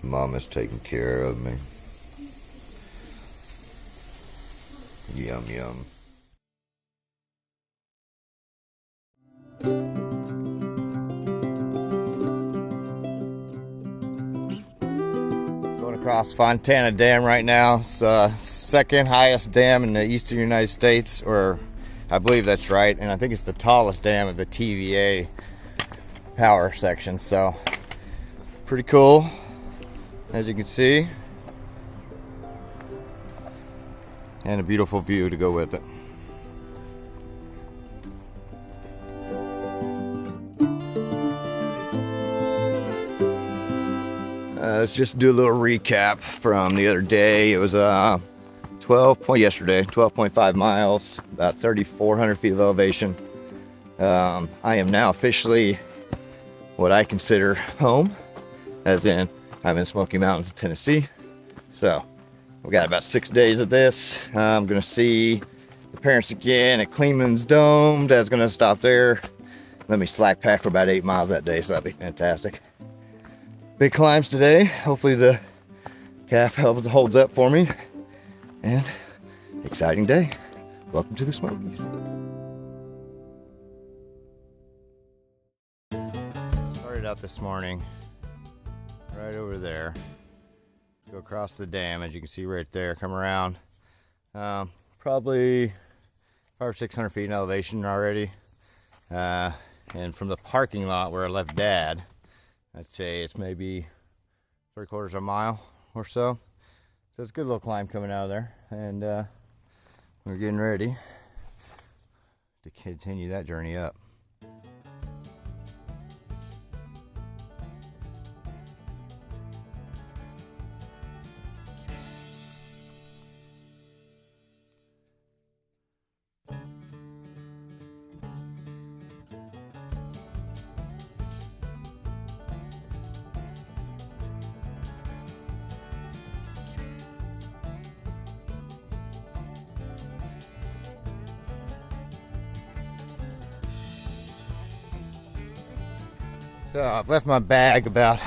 Mama's taking care of me. Yum, yum. Going across Fontana Dam right now. It's second highest dam in the eastern United States, or I believe that's right, and I think it's the tallest dam of the TVA power section, so pretty cool, as you can see, and a beautiful view to go with it. Let's just do a little recap from the other day. It was yesterday, 12.5 miles, about 3,400 feet of elevation. I am now officially what I consider home, as in I'm in Smoky Mountains, Tennessee. So we got about 6 days of this. I'm gonna see the parents again at Kleeman's Dome. Dad's gonna stop there. Let me slack pack for about 8 miles that day, so that'll be fantastic. Big climbs today. Hopefully the calf holds up for me. And exciting day. Welcome to the Smokies. Started out this morning right over there. Go across the dam, as you can see right there. Come around. Probably 500 or 600 feet in elevation already. And from the parking lot where I left Dad, I'd say it's maybe 3/4 of a mile or so. So it's a good little climb coming out of there. And we're getting ready to continue that journey up. So I've left my bag about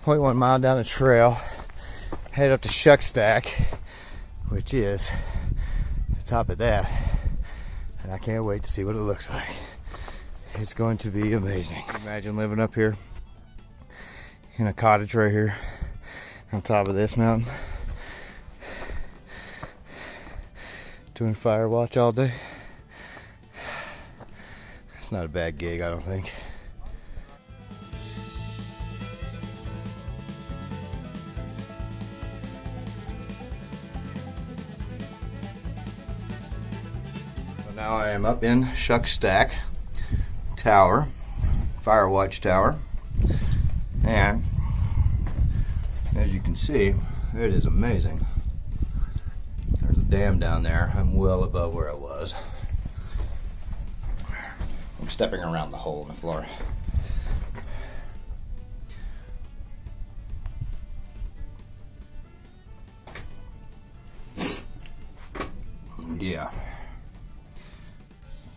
0.1 mile down the trail, head up to Shuckstack, which is the top of that, and I can't wait to see what it looks like. It's going to be amazing. Imagine living up here in a cottage right here on top of this mountain, doing fire watch all day. It's not a bad gig, I don't think. Now I am up in Shuckstack Tower, Fire Watch Tower, and as you can see, it is amazing. There's a dam down there. I'm well above where I was. I'm stepping around the hole in the floor. Yeah.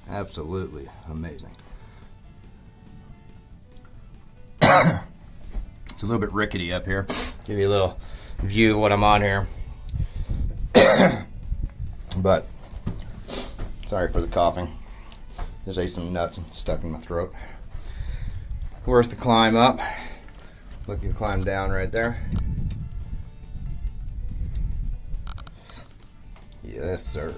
Absolutely amazing. It's a little bit rickety up here. Give you a little view of what I'm on here. But sorry for the coughing. Just ate some nuts and stuck in my throat. Worth the climb up. Looking to climb down right there. Yes, sir.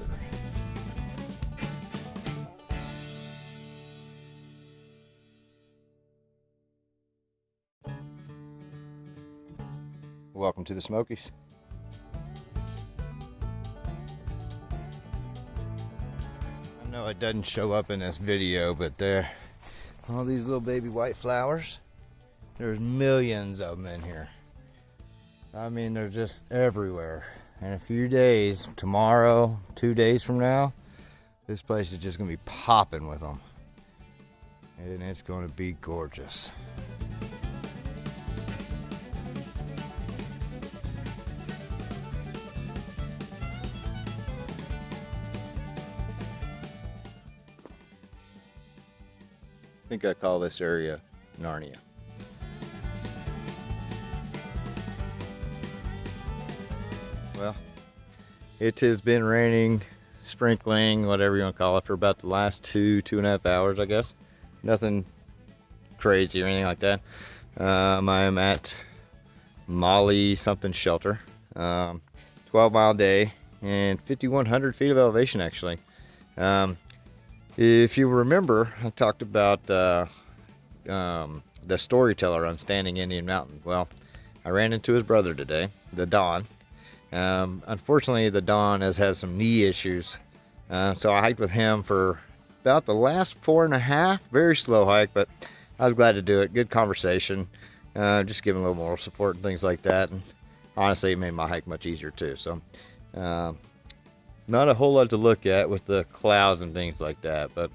Welcome to the Smokies. I know it doesn't show up in this video, but there, all these little baby white flowers, there's millions of them in here. I mean, they're just everywhere. In a few days, tomorrow, 2 days from now, this place is just gonna be popping with them. And it's gonna be gorgeous. I think I call this area Narnia. Well, it has been raining, sprinkling, whatever you want to call it, for about the last 2.5 hours, I guess. Nothing crazy or anything like that. I am at Molly something shelter, 12-mile day and 5,100 feet of elevation, actually. If you remember, I talked about the storyteller on Standing Indian Mountain. Well, I ran into his brother today, the Don. Unfortunately, the Don has had some knee issues, so I hiked with him for about the last 4.5. Very slow hike, but I was glad to do it. Good conversation, just giving a little moral support and things like that. And honestly, it made my hike much easier too. So, not a whole lot to look at with the clouds and things like that, but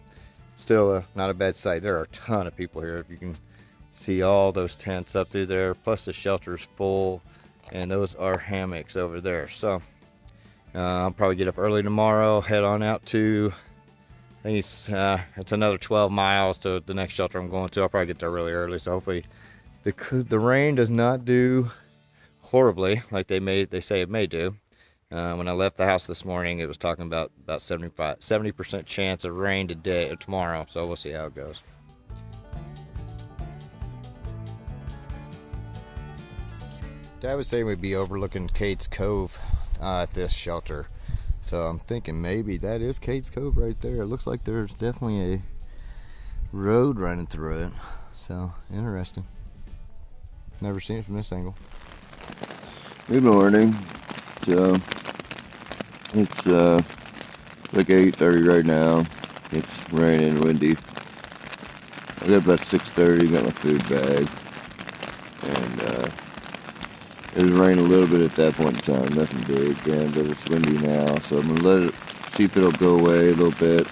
still not a bad sight. There are a ton of people here. If you can see all those tents up through there, plus the shelter's full, and those are hammocks over there. So I'll probably get up early tomorrow, head on out to, I think it's another 12 miles to the next shelter I'm going to. I'll probably get there really early, so hopefully the rain does not do horribly like they say it may do. When I left the house this morning, it was talking about 70% chance of rain today or tomorrow, so we'll see how it goes. Dad was saying we'd be overlooking Kate's Cove at this shelter, so I'm thinking maybe that is Kate's Cove right there. It looks like there's definitely a road running through it, so interesting. Never seen it from this angle. Good morning. So it's like 8:30 right now. It's raining and windy. I got about 6:30, got my food bag, and it was raining a little bit at that point in time, nothing big, but it's windy now, so I'm gonna let it, see if it'll go away a little bit.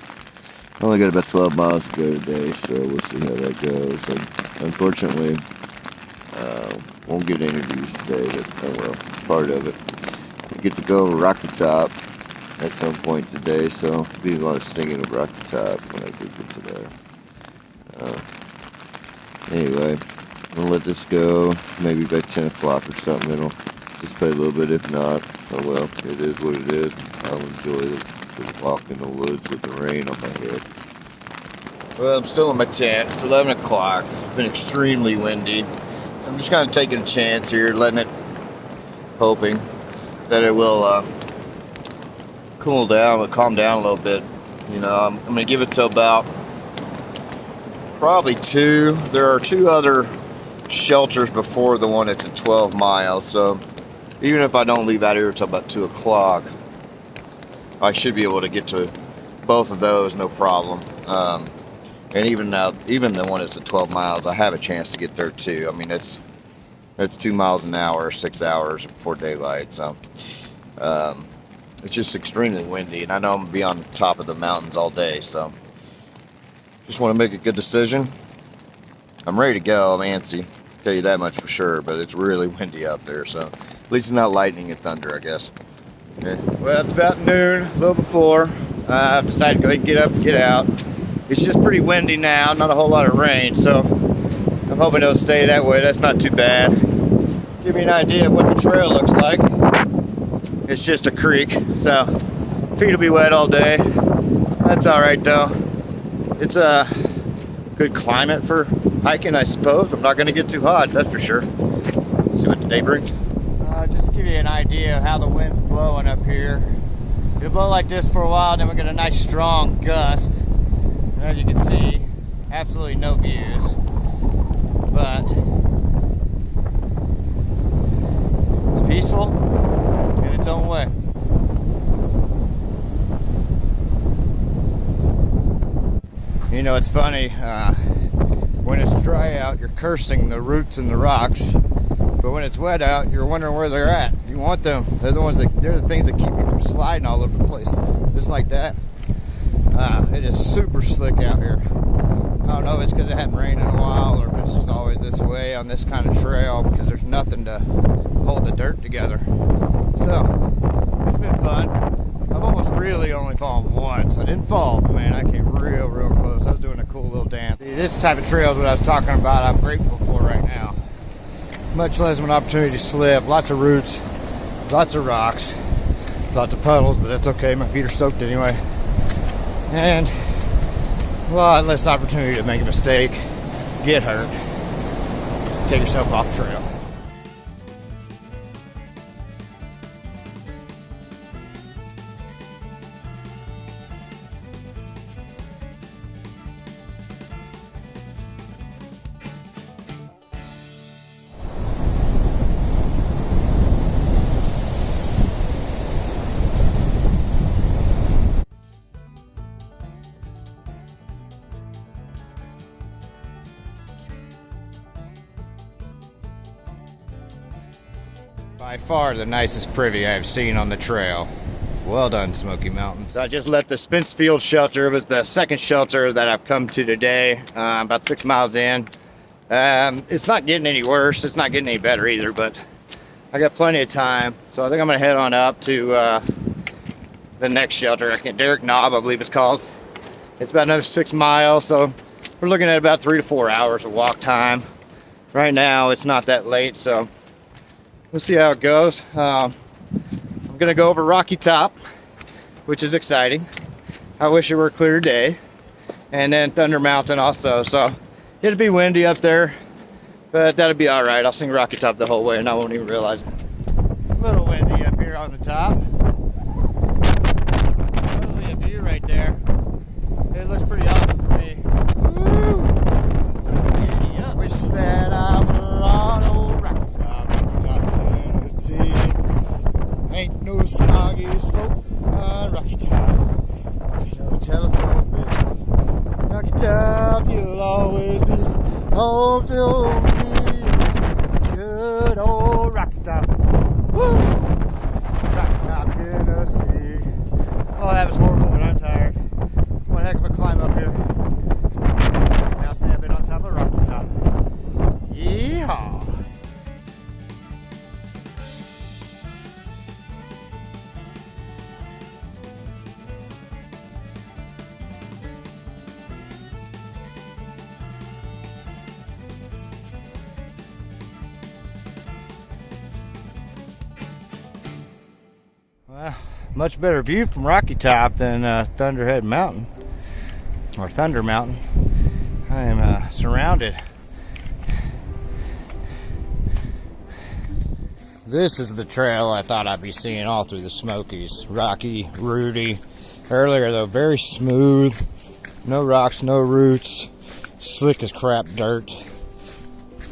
I only got about 12 miles to go today, so we'll see how that goes. And unfortunately, won't get interviews today, but oh well, part of it. I get to go over Rocky Top at some point today, so there'll be a lot of singing of Rocky Top when I do get to there. Anyway, I'm gonna let this go, maybe by 10 o'clock or something. It'll just play a little bit. If not, oh well, it is what it is. I'll enjoy the walk in the woods with the rain on my head. Well, I'm still in my tent. It's 11 o'clock. It's been extremely windy. So I'm just kind of taking a chance here, letting it, hoping that it will calm down a little bit. You know, I'm going to give it to about probably 2. There are 2 other shelters before the one that's at 12 miles. So even if I don't leave out here until about 2 o'clock, I should be able to get to both of those, no problem. And even the one that's at 12 miles, I have a chance to get there too. I mean, it's 2 miles an hour, 6 hours before daylight. So it's just extremely windy, and I know I'm gonna be on top of the mountains all day. So just want to make a good decision. I'm ready to go. I'm antsy, tell you that much for sure. But it's really windy out there, so at least it's not lightning and thunder, I guess. Okay. Well, it's about noon, a little before. I've decided to go ahead and get up and get out. It's just pretty windy now, not a whole lot of rain, so I'm hoping it'll stay that way. That's not too bad. Give me an idea of what the trail looks like. It's just a creek, so feet will be wet all day. That's all right though. It's a good climate for hiking, I suppose. I'm not going to get too hot, that's for sure. Let's see what the day brings. Just to give you an idea of how the wind's blowing up here. It'll blow like this for a while, then we'll get a nice strong gust. As you can see, absolutely no views, but it's peaceful in its own way. You know, it's funny, when it's dry out, you're cursing the roots and the rocks, but when it's wet out, you're wondering where they're at. You want them. They're the things that keep you from sliding all over the place, just like that. It is super slick out here. I don't know if it's because it hadn't rained in a while or if it's just always this way on this kind of trail, because there's nothing to hold the dirt together. So, it's been fun. I've almost really only fallen once. I didn't fall, but man, I came real close. I was doing a cool little dance. This type of trail is what I was talking about. I'm grateful for right now. Much less of an opportunity to slip. Lots of roots. Lots of rocks, lots of puddles, but that's okay. My feet are soaked anyway. And a lot less opportunity to make a mistake, get hurt, take yourself off trail. By far the nicest privy I've seen on the trail. Well done, Smoky Mountains. I just left the Spence Field shelter. It was the second shelter that I've come to today, about 6 miles in. It's not getting any worse. It's not getting any better either, but I got plenty of time. So I think I'm gonna head on up to the next shelter. Derrick Knob, I believe it's called. It's about another 6 miles, so we're looking at about 3 to 4 hours of walk time. Right now, it's not that late, so we'll see how it goes. I'm gonna go over Rocky Top, which is exciting. I wish it were a clear day. And then Thunder Mountain also. So it'll be windy up there, but that'll be all right. I'll sing Rocky Top the whole way and I won't even realize it. A little windy up here on the top. Lovely a view right there. It looks pretty awesome for me. Woo! Giddy up. Wish that I were on old Rocky Top, Tennessee. Ain't no smoggy smoke on Rocky Top. No telephone bill. Rocky Top, you'll always be home to me. Good old Rocky Top. Woo! Rocky Top, Tennessee. Oh, that was horrible, but I'm tired. One heck of a climb up here. Now say I've been on top of Rocky Top. Yeehaw! Well, much better view from Rocky Top than Thunderhead Mountain, or Thunder Mountain. I am surrounded. This is the trail I thought I'd be seeing all through the Smokies. Rocky, rooty. Earlier though, very smooth. No rocks, no roots. Slick as crap dirt.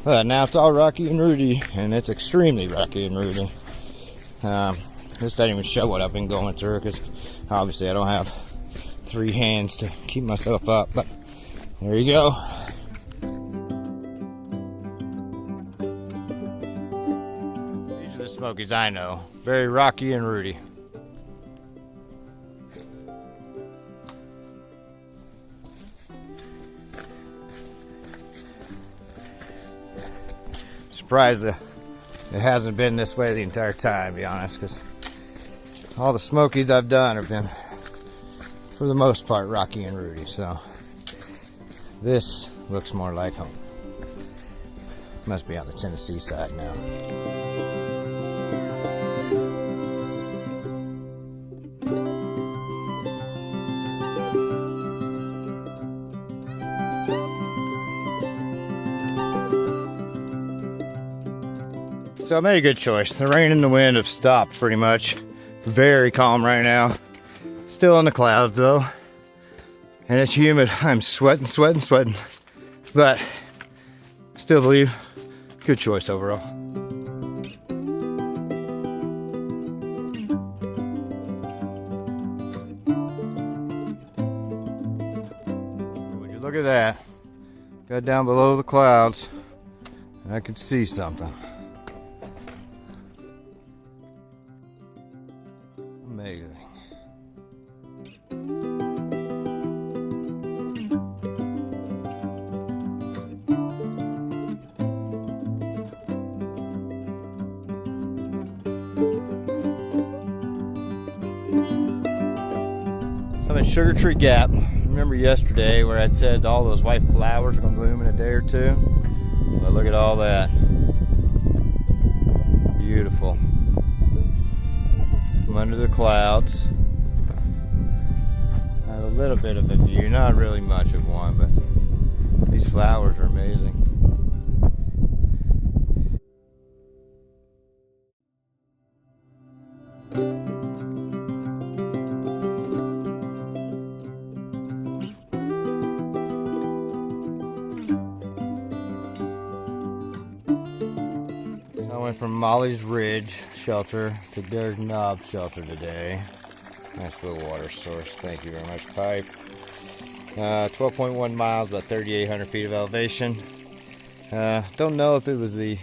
But now it's all rocky and rooty, and it's extremely rocky and rooty. This doesn't even show what I've been going through because obviously I don't have 3 hands to keep myself up, but there you go. These are the Smokies I know. Very rocky and rooty. Surprised that it hasn't been this way the entire time, to be honest, because all the Smokies I've done have been, for the most part, rocky and rooty. So this looks more like home. Must be on the Tennessee side now. So I made a good choice. The rain and the wind have stopped pretty much. Very calm right now. Still in the clouds though. And it's humid. I'm sweating. But still believe good choice overall. Would you look at that? Got down below the clouds and I could see something. Amazing. So I'm at Sugar Tree Gap. Remember yesterday where I'd said all those white flowers are going to bloom in a day or two? Well, look at all that. Beautiful. from under the clouds. I have a little bit of a view, not really much of one, but these flowers are amazing. I went from Molly's Ridge shelter to their Knob shelter today. Nice little water source. Thank you very much, pipe. 12.1 miles, about 3,800 feet of elevation. Don't know if it was the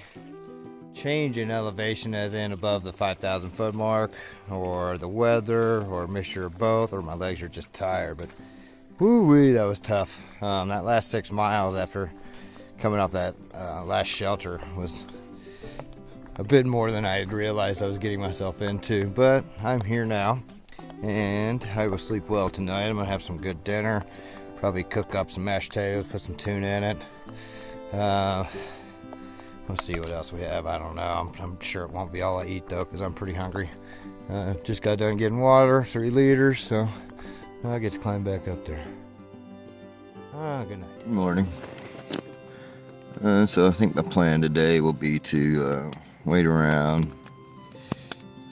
change in elevation as in above the 5,000 foot mark, or the weather, or a mixture of both, or my legs are just tired, but whoo-wee, that was tough. That last 6 miles after coming off that last shelter was a bit more than I had realized I was getting myself into, but I'm here now, and I will sleep well tonight. I'm gonna have some good dinner, probably cook up some mashed potatoes, put some tuna in it. Let's see what else we have. I don't know. I'm sure it won't be all I eat though, because I'm pretty hungry. Just got done getting water, 3 liters, so now I get to climb back up there. Good night. Good morning. So I think my plan today will be to wait around,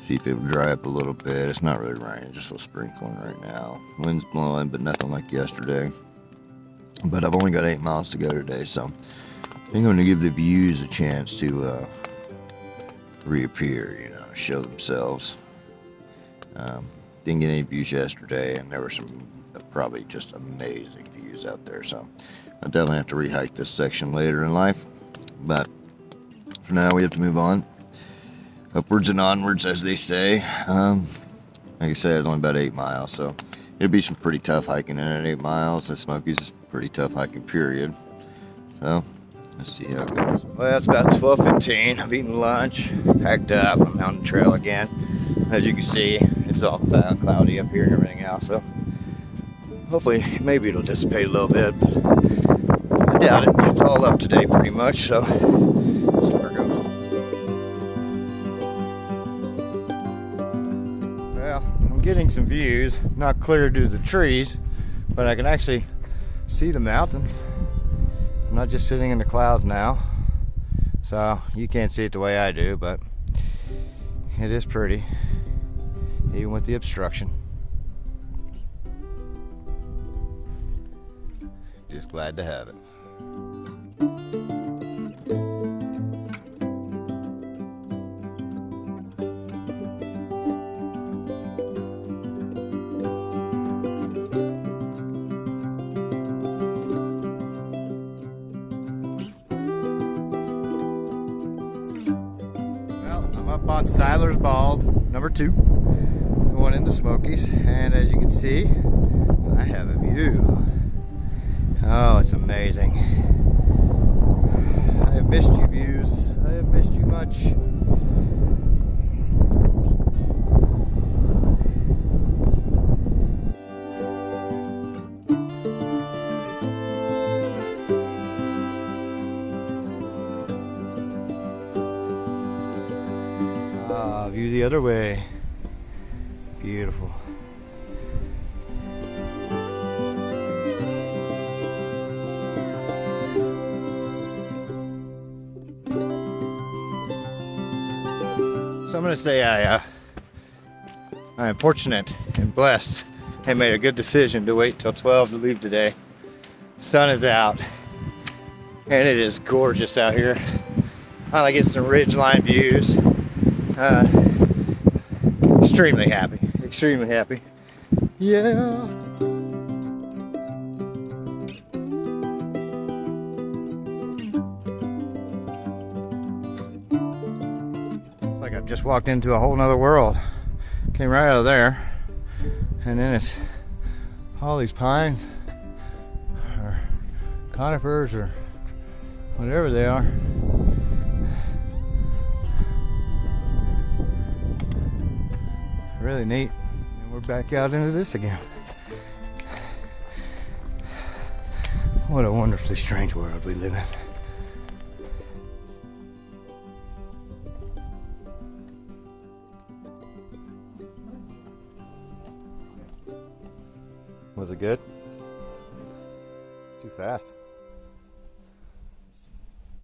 see if it will dry up a little bit. It's not really raining, just a little sprinkling right now. Wind's blowing, but nothing like yesterday. But I've only got 8 miles to go today, so I think I'm going to give the views a chance to reappear, you know, show themselves. Didn't get any views yesterday, and there were some probably just amazing views out there, so I'll definitely have to rehike this section later in life, but for now we have to move on. Upwards and onwards, as they say. Like I said, it's only about 8 miles, so it'll be some pretty tough hiking in at 8 miles. The Smokies is pretty tough hiking, period. So let's see how it goes. Well, it's about 12:15. I've eaten lunch, packed up. I'm on the trail again. As you can see, it's all cloudy up here and everything else, so hopefully, maybe it'll dissipate a little bit, but I doubt it. It's all up today pretty much, so let's see where it goes. Well, I'm getting some views, not clear due to the trees, but I can actually see the mountains. I'm not just sitting in the clouds now, so you can't see it the way I do, but it is pretty, even with the obstruction. Just glad to have it. Well, I'm up on Siler's Bald, number 2, going into Smokies, and as you can see, I have a view. Oh, it's amazing. I have missed you, views. I have missed you much. Ah, view the other way. Beautiful. So I'm going to say I am fortunate and blessed and made a good decision to wait till 12 to leave today. The sun is out and it is gorgeous out here. Finally get some ridgeline views. Extremely happy, extremely happy. Yeah. I've just walked into a whole nother world. Came right out of there, and then it's all these pines or conifers or whatever they are. Really neat. And we're back out into this again. What a wonderfully strange world we live in. Was it good? Too fast.